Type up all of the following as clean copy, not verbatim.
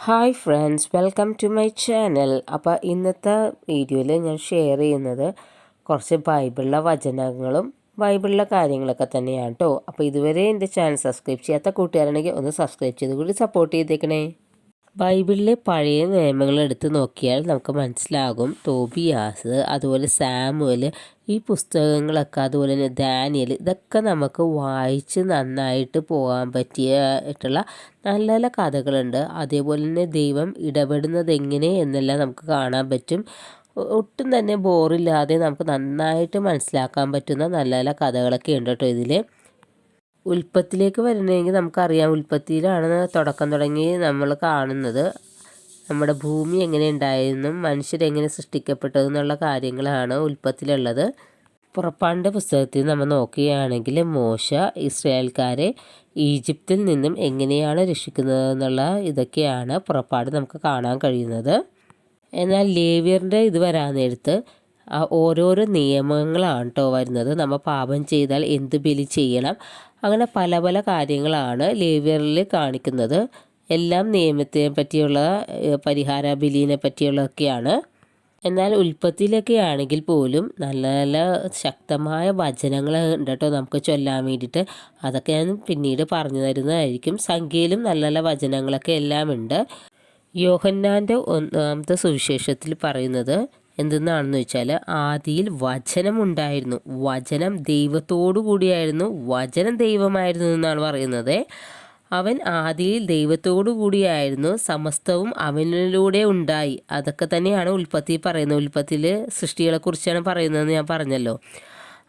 Hi friends, welcome to my channel. അപ്പോൾ ഇന്നത്തെ വീഡിയോയിൽ ഞാൻ ഷെയർ ചെയ്യുന്നത് കുറച്ച് ബൈബിളിലെ വചനങ്ങളും ബൈബിളിലെ കാര്യങ്ങളൊക്കെ തന്നെയാണ് കേട്ടോ. അപ്പോൾ ഇതുവരെ എൻ്റെ ചാനൽ സബ്സ്ക്രൈബ് ചെയ്യാത്ത കൂട്ടുകാരാണെങ്കിൽ ഒന്ന് സബ്സ്ക്രൈബ് ചെയ്ത് കൂടി സപ്പോർട്ട് ചെയ്തേക്കണേ. ബൈബിളിലെ പഴയ നിയമങ്ങൾ എടുത്ത് നോക്കിയാൽ നമുക്ക് മനസ്സിലാകും, തോബിയാസ്, അതുപോലെ സാമുവൽ, ഈ പുസ്തകങ്ങളൊക്കെ, അതുപോലെ തന്നെ ദാനിയൽ, ഇതൊക്കെ നമുക്ക് വായിച്ച് നന്നായിട്ട് പോകാൻ പറ്റിയിട്ടുള്ള നല്ല നല്ല കഥകളുണ്ട്. അതേപോലെ തന്നെ ദൈവം ഇടപെടുന്നത് എങ്ങനെ എന്നെല്ലാം നമുക്ക് കാണാൻ പറ്റും. ഒട്ടും തന്നെ ബോറില്ലാതെ നമുക്ക് നന്നായിട്ട് മനസ്സിലാക്കാൻ പറ്റുന്ന നല്ല നല്ല കഥകളൊക്കെ ഉണ്ട് കേട്ടോ ഇതിൽ. ഉൽപ്പത്തിയിലേക്ക് വരണമെങ്കിൽ നമുക്കറിയാം, ഉൽപ്പത്തിയിലാണ് തുടക്കം തുടങ്ങി നമ്മൾ കാണുന്നത്. നമ്മുടെ ഭൂമി എങ്ങനെ ഉണ്ടായെന്നും മനുഷ്യരെങ്ങനെ സൃഷ്ടിക്കപ്പെട്ടതെന്നുള്ള കാര്യങ്ങളാണ് ഉൽപ്പത്തിയിലുള്ളത്. പുറപ്പാടിൻ്റെ പുസ്തകത്തിൽ നമ്മൾ നോക്കുകയാണെങ്കിൽ മോശ ഇസ്രായേൽക്കാരെ ഈജിപ്തിൽ നിന്നും എങ്ങനെയാണ് രക്ഷിക്കുന്നതെന്നുള്ള ഇതൊക്കെയാണ് പുറപ്പാട് നമുക്ക് കാണാൻ കഴിയുന്നത്. എന്നാൽ ലേവ്യറിൻ്റെ ഇത് വരാൻ നേരത്ത് ഓരോരോ നിയമങ്ങളാണ് കേട്ടോ വരുന്നത്. നമ്മൾ പാപം ചെയ്താൽ എന്ത് ബലി ചെയ്യണം, അങ്ങനെ പല പല കാര്യങ്ങളാണ് ലേവ്യറിൽ കാണിക്കുന്നത്. എല്ലാം നിയമത്തെ പറ്റിയുള്ള, പരിഹാര ബലിനെ പറ്റിയുള്ളതൊക്കെയാണ്. എന്നാൽ ഉൽപ്പത്തിയിലൊക്കെ ആണെങ്കിൽ പോലും നല്ല നല്ല ശക്തമായ വചനങ്ങൾ ഉണ്ട് കേട്ടോ നമുക്ക് ചൊല്ലാൻ വേണ്ടിയിട്ട്. അതൊക്കെ ഞാൻ പിന്നീട് പറഞ്ഞു തരുന്നതായിരിക്കും. സംഖ്യയിലും നല്ല നല്ല വചനങ്ങളൊക്കെ എല്ലാം ഉണ്ട്. യോഹന്നാൻ്റെ 1-ാമത്തെ സുവിശേഷത്തിൽ പറയുന്നത് എന്തെന്നാണെന്ന് വെച്ചാൽ, ആദിയിൽ വചനം ഉണ്ടായിരുന്നു, വചനം ദൈവത്തോടു കൂടിയായിരുന്നു, വചനം ദൈവമായിരുന്നു എന്നാണ് പറയുന്നത്. അവൻ ആദിയിൽ ദൈവത്തോടു കൂടിയായിരുന്നു, സമസ്തവും അവനിലൂടെ ഉണ്ടായി. അതൊക്കെ തന്നെയാണ് ഉൽപ്പത്തി പറയുന്നത്. ഉൽപ്പത്തിയിൽ സൃഷ്ടികളെക്കുറിച്ചാണ് പറയുന്നതെന്ന് ഞാൻ പറഞ്ഞല്ലോ.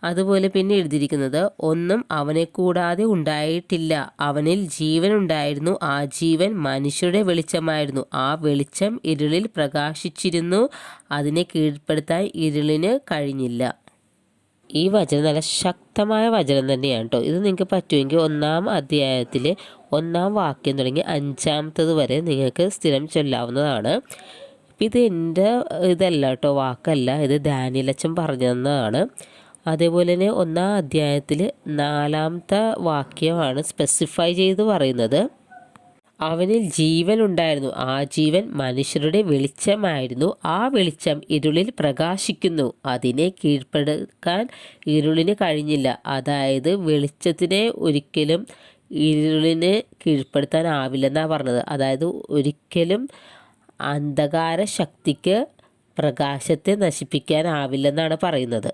അതുപോലെ പിന്നെ എഴുതിയിരിക്കുന്നത്, ഒന്നും അവനെ കൂടാതെ ഉണ്ടായിട്ടില്ല, അവനിൽ ജീവൻ ഉണ്ടായിരുന്നു, ആ ജീവൻ മനുഷ്യരുടെ വെളിച്ചമായിരുന്നു, ആ വെളിച്ചം ഇരുളിൽ പ്രകാശിച്ചിരുന്നു, അതിനെ കീഴ്പ്പെടുത്താൻ ഇരുളിന് കഴിഞ്ഞില്ല. ഈ വചനം നല്ല ശക്തമായ വചനം തന്നെയാണ് കേട്ടോ. ഇത് നിങ്ങൾക്ക് പറ്റുമെങ്കിൽ 1-ാം അധ്യായത്തിൽ 1-ാം വാക്യം തുടങ്ങി 5-ാമത്തത് വരെ നിങ്ങൾക്ക് സ്ഥിരം ചൊല്ലാവുന്നതാണ്. ഇത് എൻ്റെ ഇതല്ല കേട്ടോ, വാക്കല്ല, ഇത് ദാനിയേലച്ചൻ പറഞ്ഞു തന്നതാണ്. അതേപോലെ തന്നെ 1-ാം അധ്യായത്തിൽ 4-ാമത്തെ വാക്യമാണ് സ്പെസിഫൈ ചെയ്ത് പറയുന്നത്. അവനിൽ ജീവൻ ഉണ്ടായിരുന്നു, ആ ജീവൻ മനുഷ്യരുടെ വെളിച്ചമായിരുന്നു, ആ വെളിച്ചം ഇരുളിൽ പ്രകാശിക്കുന്നു, അതിനെ കീഴ്പ്പെടുക്കാൻ ഇരുളിന് കഴിഞ്ഞില്ല. അതായത് വെളിച്ചത്തിനെ ഒരിക്കലും ഇരുളിന് കീഴ്പ്പെടുത്താനാവില്ലെന്നാണ് പറഞ്ഞത്. അതായത് ഒരിക്കലും അന്ധകാര ശക്തിക്ക് പ്രകാശത്തെ നശിപ്പിക്കാനാവില്ലെന്നാണ് പറയുന്നത്.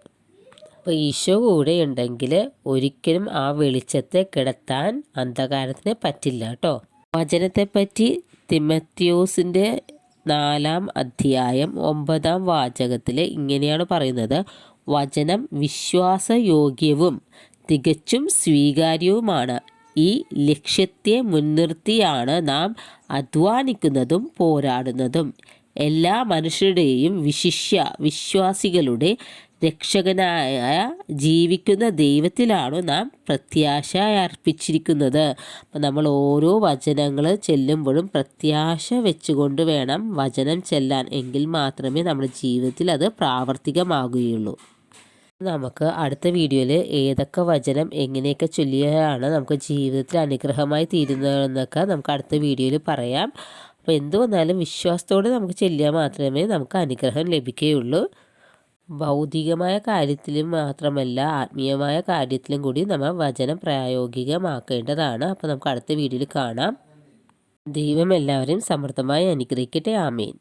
അപ്പോൾ ഈശോ കൂടെ ഉണ്ടെങ്കിൽ ഒരിക്കലും ആ വെളിച്ചത്തെ കിടത്താൻ അന്ധകാരത്തിന് പറ്റില്ല കേട്ടോ. വചനത്തെപ്പറ്റി തിമത്തിയോസിൻ്റെ 4-ാം അധ്യായം 9-ാം വാചകത്തിൽ ഇങ്ങനെയാണ് പറയുന്നത്, വചനം വിശ്വാസയോഗ്യവും തികച്ചും സ്വീകാര്യവുമാണ്. ഈ ലക്ഷ്യത്തെ മുൻനിർത്തിയാണ് നാം അധ്വാനിക്കുന്നതും പോരാടുന്നതും. എല്ലാ മനുഷ്യരുടെയും വിശ്വാസികളുടെ രക്ഷകനായ ജീവിക്കുന്ന ദൈവത്തിലാണ് നാം പ്രത്യാശ അർപ്പിച്ചിരിക്കുന്നത്. അപ്പം നമ്മൾ ഓരോ വചനങ്ങൾ ചെല്ലുമ്പോഴും പ്രത്യാശ വെച്ചുകൊണ്ട് വേണം വചനം ചെല്ലാൻ. എങ്കിൽ മാത്രമേ നമ്മുടെ ജീവിതത്തിൽ അത് പ്രാവർത്തികമാകുകയുള്ളൂ. നമുക്ക് അടുത്ത വീഡിയോയിൽ ഏതൊക്കെ വചനം എങ്ങനെയൊക്കെ ചൊല്ലിയാണ് നമുക്ക് ജീവിതത്തിൽ അനുഗ്രഹമായി തീരുന്നതെന്നൊക്കെ നമുക്ക് അടുത്ത വീഡിയോയിൽ പറയാം. അപ്പോൾ എന്തു വന്നാലും വിശ്വാസത്തോടെ നമുക്ക് ചെല്ലിയാൽ മാത്രമേ നമുക്ക് അനുഗ്രഹം ലഭിക്കുകയുള്ളൂ. ഭൗതികമായ കാര്യത്തിലും മാത്രമല്ല, ആത്മീയമായ കാര്യത്തിലും കൂടി നമ്മൾ വചനം പ്രായോഗികമാക്കേണ്ടതാണ്. അപ്പോൾ നമുക്ക് അടുത്ത വീഡിയോയിൽ കാണാം. ദൈവം എല്ലാവരെയും സമൃദ്ധമായി അനുഗ്രഹിക്കട്ടെ. ആമേൻ.